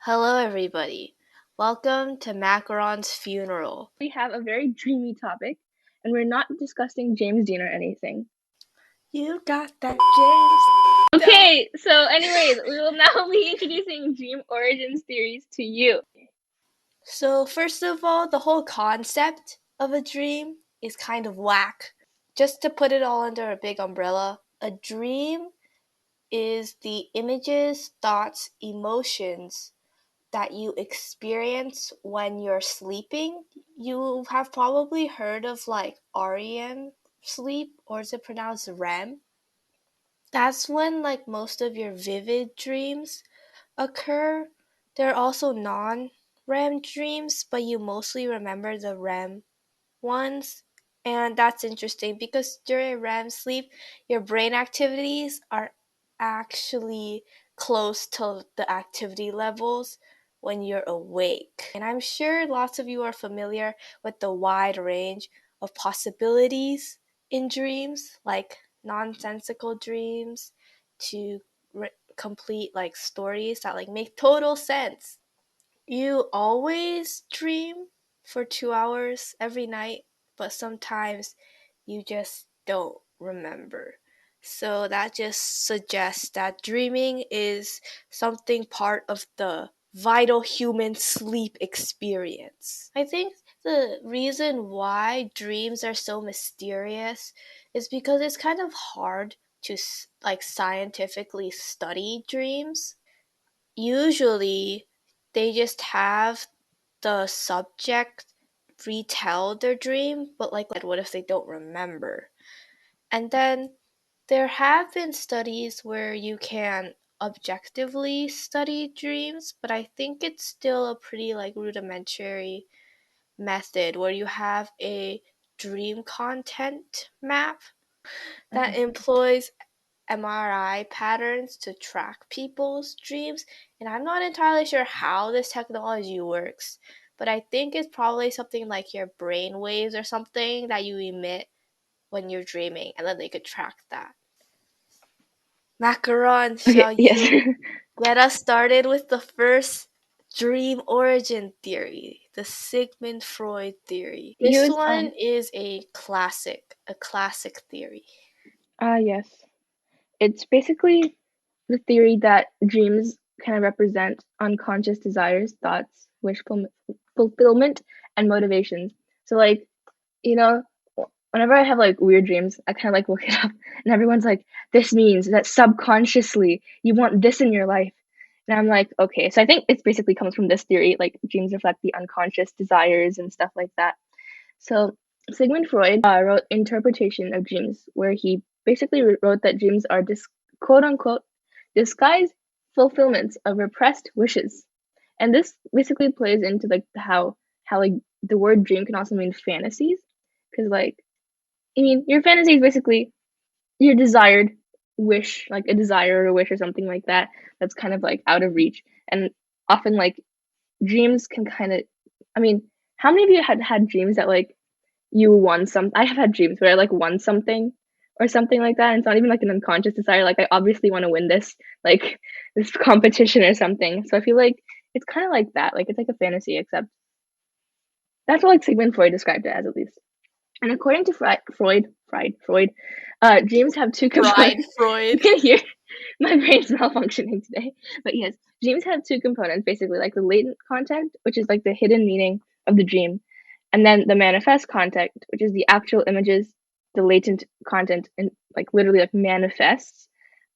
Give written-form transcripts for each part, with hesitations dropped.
Hello, everybody. Welcome to Macaron's funeral. We have a very dreamy topic, and we're not discussing James Dean or anything. You got that, James? Okay, so anyways, we will now be introducing dream origins theories to you. So, first of all, the whole concept of a dream is kind of whack. Just to put it all under a big umbrella, a dream is the images, thoughts, emotions that you experience when you're sleeping. You have probably heard of REM sleep, or is it pronounced REM? That's when most of your vivid dreams occur. There are also non-REM dreams, but you mostly remember the REM ones. And that's interesting because during REM sleep, your brain activities are actually close to the activity levels when you're awake. And I'm sure lots of you are familiar with the wide range of possibilities in dreams, like nonsensical dreams to complete stories that make total sense. You always dream for 2 hours every night, but sometimes you just don't remember. So that just suggests that dreaming is something part of the vital human sleep experience. I think the reason why dreams are so mysterious is because it's kind of hard to scientifically study dreams. Usually they just have the subject retell their dream, but what if they don't remember? And then there have been studies where you can objectively study dreams, but I think it's still a pretty rudimentary method where you have a dream content map that employs MRI patterns to track people's dreams, and I'm not entirely sure how this technology works, but I think it's probably something like your brain waves or something that you emit when you're dreaming, and then they could track that. Macaron, Okay, shall yes. you get us started with the first dream origin theory, the Sigmund Freud theory? This Use one is a classic theory. yes. It's basically the theory that dreams kind of represent unconscious desires, thoughts, fulfillment, and motivations. So you know, whenever I have weird dreams, I kind of look it up, and everyone's like, "This means that subconsciously you want this in your life." And I'm like, okay. So I think it basically comes from this theory, like dreams reflect the unconscious desires and stuff like that. So Sigmund Freud wrote Interpretation of Dreams, where he basically wrote that dreams are quote unquote disguised fulfillments of repressed wishes. And this basically plays into how the word dream can also mean fantasies, because I mean your fantasy is basically your desired wish, like a desire or a wish or something like that, that's kind of out of reach. And often dreams can kind of, I mean, how many of you had dreams that you won some? I have had dreams where I won something or something like that, and it's not even an unconscious desire. Like I obviously want to win like this competition or something. So I feel like it's kind of like that. Like it's like a fantasy, except that's what Sigmund Freud described it as, at least. And according to Freud, dreams have two Fried components. You Freud. can hear my brain's malfunctioning today. But yes, dreams have two components, basically, like the latent content, which is like the hidden meaning of the dream, and then the manifest content, which is the actual images, the latent content, and literally manifests,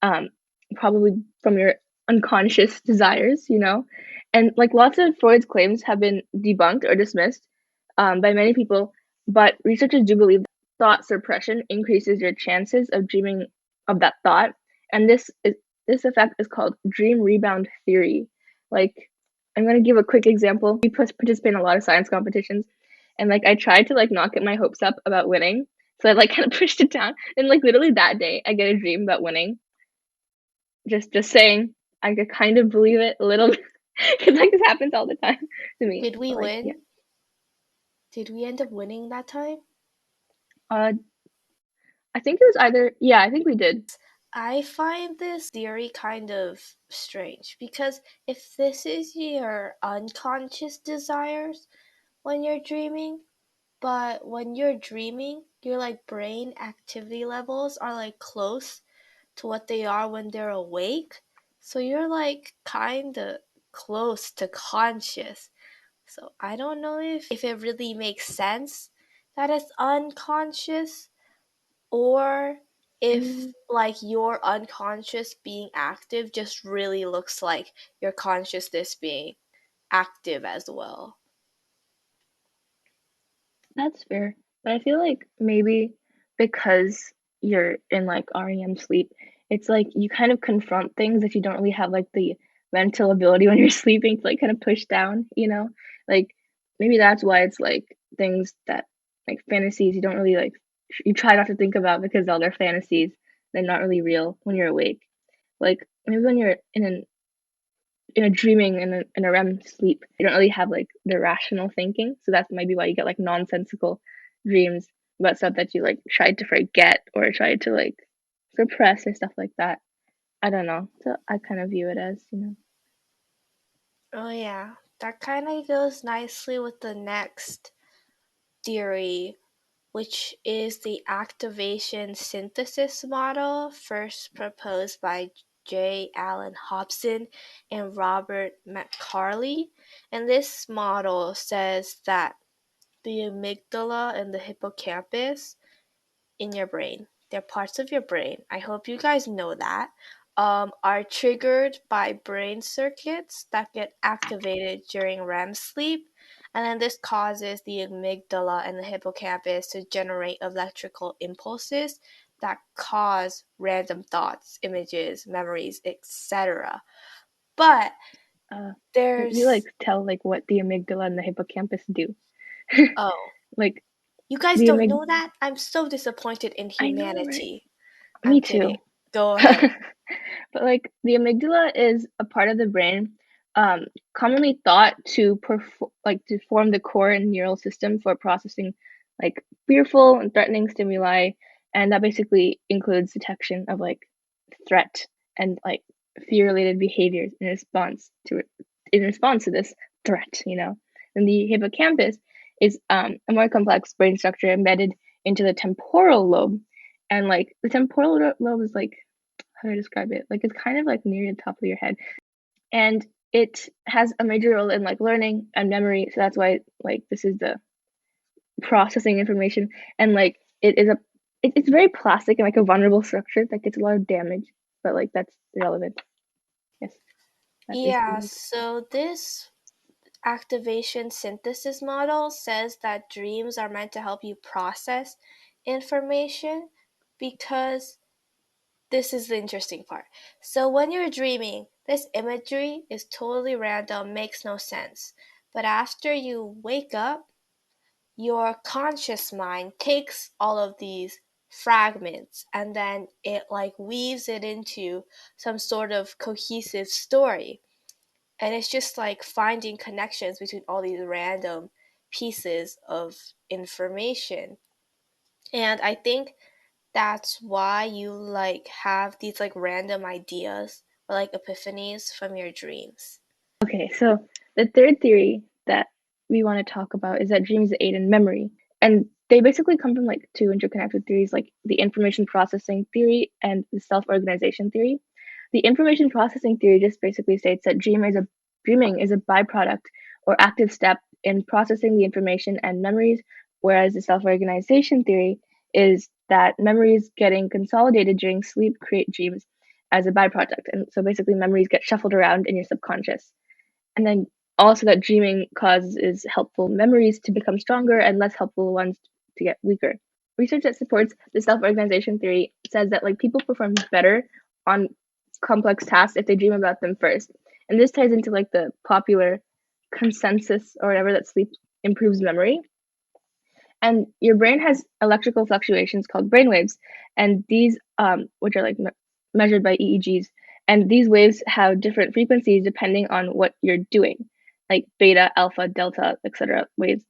um, probably from your unconscious desires, you know. And lots of Freud's claims have been debunked or dismissed by many people, but researchers do believe that thought suppression increases your chances of dreaming of that thought, and this effect is called dream rebound theory. Like, I'm gonna give a quick example. We participate in a lot of science competitions, and I tried to not get my hopes up about winning, so I kind of pushed it down. And literally that day, I get a dream about winning. Just saying, I could kind of believe it a little, because this happens all the time to me. Did we But yeah. win? Did we end up winning that time? Uh, I think it was either, yeah, I think we did. I find this theory kind of strange because if this is your unconscious desires when you're dreaming, but when you're dreaming, your like brain activity levels are like close to what they are when they're awake. So you're like kind of close to conscious. So I don't know if it really makes sense that it's unconscious or if Mm, like your unconscious being active just really looks like your consciousness being active as well. that's fair. But I feel like maybe because you're in like REM sleep, it's like you kind of confront things that you don't really have like the mental ability when you're sleeping to like kind of push down, you know? Like maybe that's why it's like things that like fantasies you don't really like you try not to think about because all they're fantasies, they're not really real when you're awake. Like maybe when you're in a dreaming in a REM sleep, you don't really have like the rational thinking. So that's maybe why you get like nonsensical dreams about stuff that you like tried to forget or tried to like suppress or stuff like that. I don't know. So I kind of view it as, you know. Oh yeah, that kind of goes nicely with the next theory, which is the activation synthesis model, first proposed by J. Allen Hobson and Robert McCarley. And this model says that the amygdala and the hippocampus in your brain, they're parts of your brain. I hope you guys know that. Are triggered by brain circuits that get activated during REM sleep. And then this causes the amygdala and the hippocampus to generate electrical impulses that cause random thoughts, images, memories, etc. But Uh, can you like there's, tell like what the amygdala and the hippocampus do? oh, Like you guys the don't amygdala. know that? I'm so disappointed in I know, right? humanity. I'm Me kidding. too. Go ahead. But like the amygdala is a part of the brain um, commonly thought to to form the core neural system for processing like fearful and threatening stimuli, and that basically includes detection of like threat and like fear-related behaviors in response to this threat, you know. And the hippocampus is a more complex brain structure embedded into the temporal lobe, and like the temporal lobe is like how do I describe it? Like it's kind of like near the top of your head, and it has a major role in like learning and memory. So that's why like this is the processing information, and like it's very plastic and like a vulnerable structure that gets a lot of damage. But like that's irrelevant. Yes, that's basically Yeah, like so this activation synthesis model says that dreams are meant to help you process information because this is the interesting part. So when you're dreaming, this imagery is totally random, makes no sense. But after you wake up, your conscious mind takes all of these fragments and then it like weaves it into some sort of cohesive story. And it's just like finding connections between all these random pieces of information. And I think that's why you like have these like random ideas or like epiphanies from your dreams. okay, so the third theory that we want to talk about is that dreams aid in memory. And they basically come from like two interconnected theories, like the information processing theory and the self-organization theory. The information processing theory just basically states that dreaming is a byproduct or active step in processing the information and memories, whereas the self-organization theory is that memories getting consolidated during sleep create dreams as a byproduct. And so basically memories get shuffled around in your subconscious. And then also that dreaming causes helpful memories to become stronger and less helpful ones to get weaker. Research that supports the self-organization theory says that like people perform better on complex tasks if they dream about them first. And this ties into like the popular consensus or whatever that sleep improves memory. And your brain has electrical fluctuations called brainwaves, and these, which are like measured by EEGs, and these waves have different frequencies depending on what you're doing, like beta, alpha, delta, etc. waves.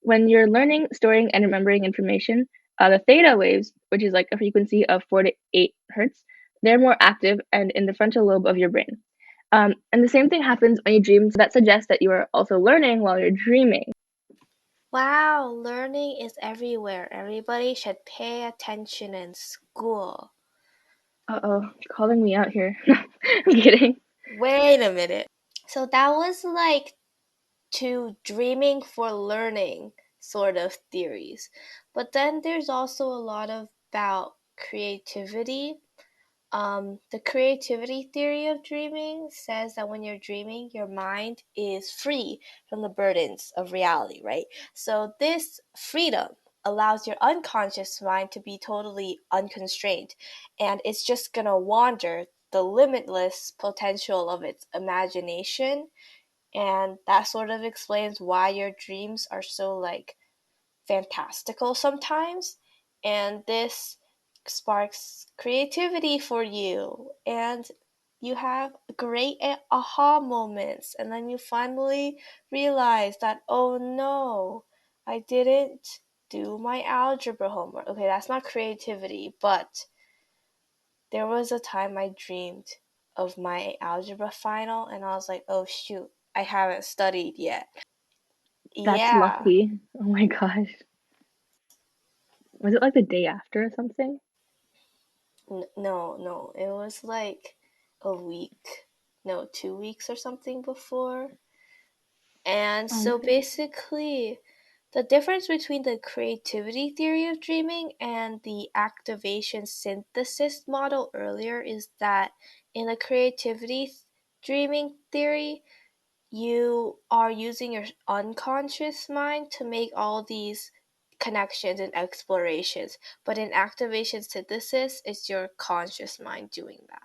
When you're learning, storing, and remembering information, The theta waves, which is like a frequency of 4 to 8 hertz, they're more active and in the frontal lobe of your brain. And the same thing happens when you dream, so that suggests that you are also learning while you're dreaming. Wow, learning is everywhere. Everybody should pay attention in school. Uh-oh, you're calling me out here. I'm kidding. Wait a minute. So that was like two dreaming for learning sort of theories. But then there's also a lot of about creativity. The creativity theory of dreaming says that when you're dreaming, your mind is free from the burdens of reality, right? So this freedom allows your unconscious mind to be totally unconstrained, and it's just gonna wander the limitless potential of its imagination, and that sort of explains why your dreams are so like fantastical sometimes, and this sparks creativity for you, and you have great aha moments, and then you finally realize that, oh no, I didn't do my algebra homework. Okay, that's not creativity, but there was a time I dreamed of my algebra final, and I was like, oh shoot, I haven't studied yet. That's Yeah. lucky. Oh my gosh. Was it like the day after or something? No, no, it was like a week, no, 2 weeks or something before. And so Okay. basically, the difference between the creativity theory of dreaming and the activation synthesis model earlier is that in the creativity dreaming theory, you are using your unconscious mind to make all these connections and explorations. But in activation synthesis, it's your conscious mind doing that.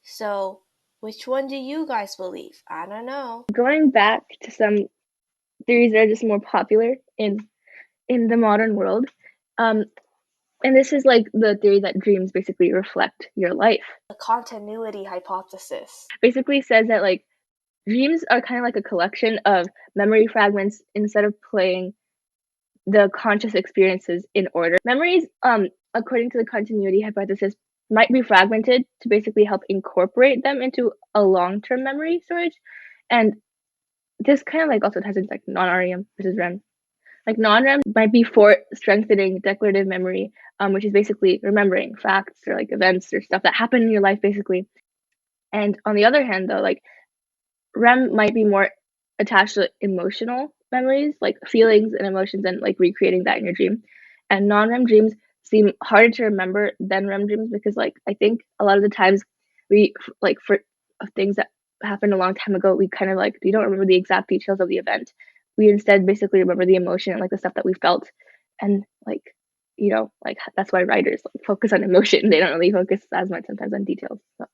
So, which one do you guys believe? I don't know. Going back to some theories that are just more popular in the modern world, um, and this is like the theory that dreams basically reflect your life. The continuity hypothesis. Basically says that like dreams are kind of like a collection of memory fragments instead of playing the conscious experiences in order. Memories, according to the continuity hypothesis, might be fragmented to basically help incorporate them into a long-term memory storage. And this kind of like also ties into like non-REM versus REM. Like non-REM might be for strengthening declarative memory, which is basically remembering facts or like events or stuff that happen in your life, basically. And on the other hand, though, like REM might be more attached to emotional memories, like feelings and emotions, and like recreating that in your dream. And non-REM dreams seem harder to remember than REM dreams because, like, I think a lot of the times we like for things that happened a long time ago, we kind of like we don't remember the exact details of the event. We instead basically remember the emotion and like the stuff that we felt, and like like that's why writers like focus on emotion. They don't really focus as much sometimes on details. So.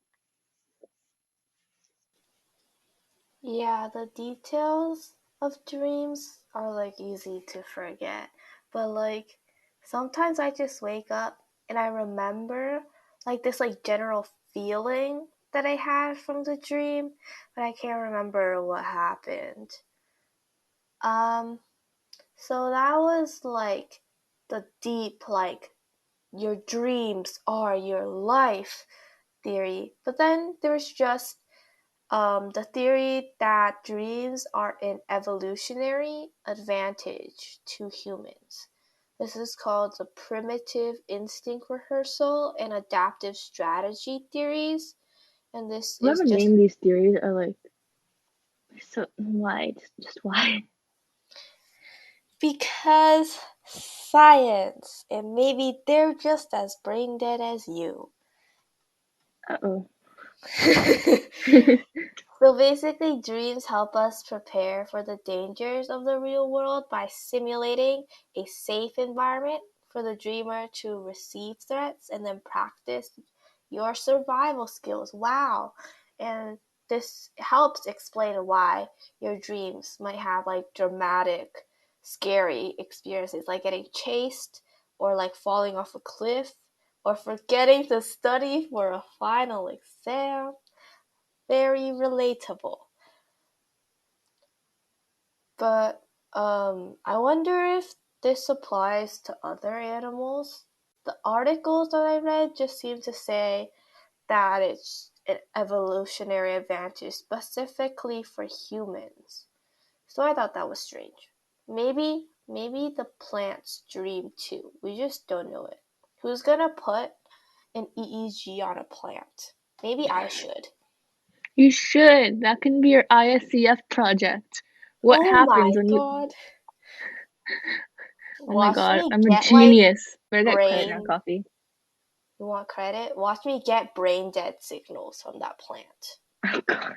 Yeah, the details of dreams are like easy to forget. But like sometimes I just wake up and I remember like this like general feeling that I had from the dream, but I can't remember what happened. Um so that was like the deep like your dreams are your life theory. But then there's just the theory that dreams are an evolutionary advantage to humans. This is called the primitive instinct rehearsal and adaptive strategy theories. And this is Whoever just named these theories are like so why? Just why? because science, and maybe they're just as brain dead as you. Uh-oh. So basically, dreams help us prepare for the dangers of the real world by simulating a safe environment for the dreamer to receive threats and then practice your survival skills. Wow. And this helps explain why your dreams might have like dramatic, scary experiences, like getting chased or like falling off a cliff or forgetting to study for a final exam. Very relatable. But I wonder if this applies to other animals. The articles that I read just seem to say that it's an evolutionary advantage specifically for humans. So I thought that was strange. Maybe the plants dream too. We just don't know it. Who's gonna put an EEG on a plant? Maybe I should. You should. That can be your ISCF project. What Oh happens my when you. god. Oh my Watch god, me I'm a get like genius. Better get credit now, brain. Coffee. You want credit? Watch me get brain dead signals from that plant. Oh god.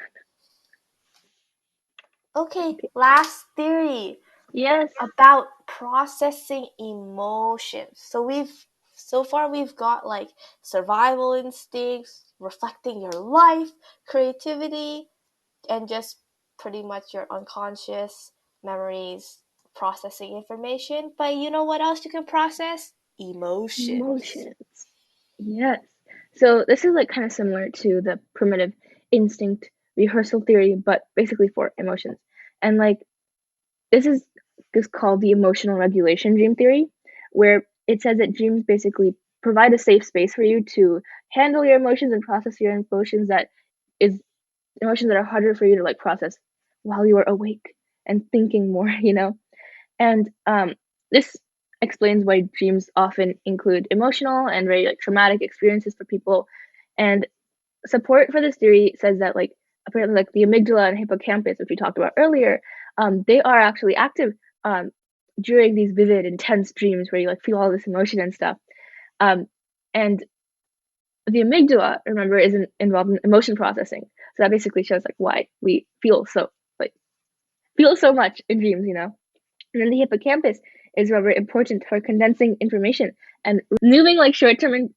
Okay, Okay. last theory Yes. about processing emotions. So far we've got like survival instincts, reflecting your life, creativity, and just pretty much your unconscious memories processing information. But you know what else you can process? Emotions. Emotions. Yes. So this is like kind of similar to the primitive instinct rehearsal theory, but basically for emotions. And like this is called the emotional regulation dream theory, where it says that dreams basically provide a safe space for you to handle your emotions and process your emotions that is emotions that are harder for you to like process while you are awake and thinking more, And this explains why dreams often include emotional and very like traumatic experiences for people. And support for this theory says that like apparently like the amygdala and hippocampus, which we talked about earlier, they are actually active um, during these vivid, intense dreams where you like feel all this emotion and stuff. Um, and the amygdala, remember, isn't involved in emotion processing. So that basically shows like why we like feel so much in dreams. And then the hippocampus is rather important for condensing information and moving like short-term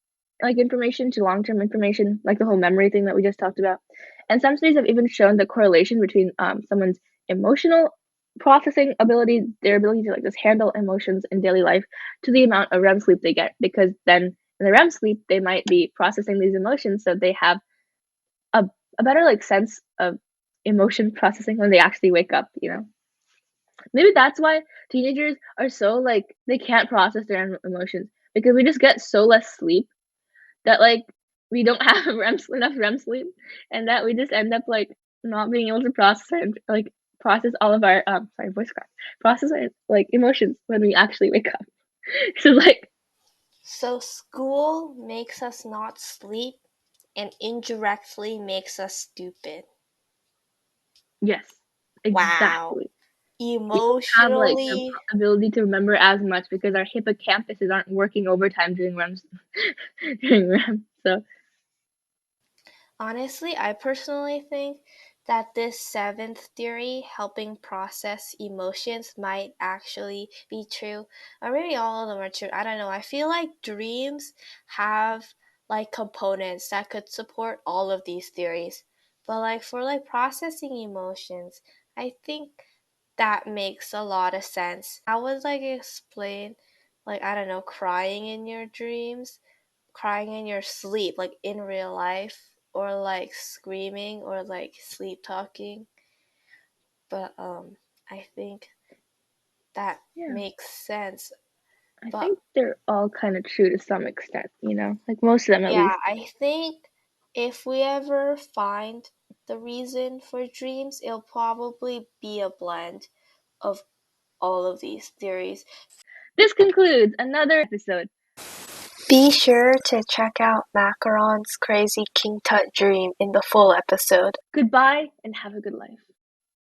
like information to long-term information, like the whole memory thing that we just talked about. And some studies have even shown the correlation between someone's emotional processing ability, their ability to like just handle emotions in daily life, to the amount of REM sleep they get. Because then in the REM sleep, they might be processing these emotions, so they have a a better like sense of emotion processing when they actually wake up. Maybe that's why teenagers are so like they can't process their emotions because we just get so less sleep that like we don't have enough REM sleep, and that we just end up like not being able to process all of our sorry, voice crack, process our like emotions when we actually wake up. So like So school makes us not sleep and indirectly makes us stupid. yes, Wow. exactly. We don't have like the Emotionally, ability to remember as much because our hippocampuses aren't working overtime during REM during REM. So honestly, I personally think that this seventh theory, helping process emotions, might actually be true. Or maybe all of them are true. I don't know. I feel like dreams have like components that could support all of these theories. But like for like processing emotions, I think that makes a lot of sense. I would like explain like I don't know, crying in your dreams, crying in your sleep, like in real life, or like screaming or like sleep talking. But I think that yeah. makes sense. I But think they're all kind of true to some extent, like most of them at yeah, least. I think if we ever find the reason for dreams, it'll probably be a blend of all of these theories. This concludes another episode. Be sure to check out Macaron's Crazy King Tut Dream in the full episode. Goodbye and have a good life.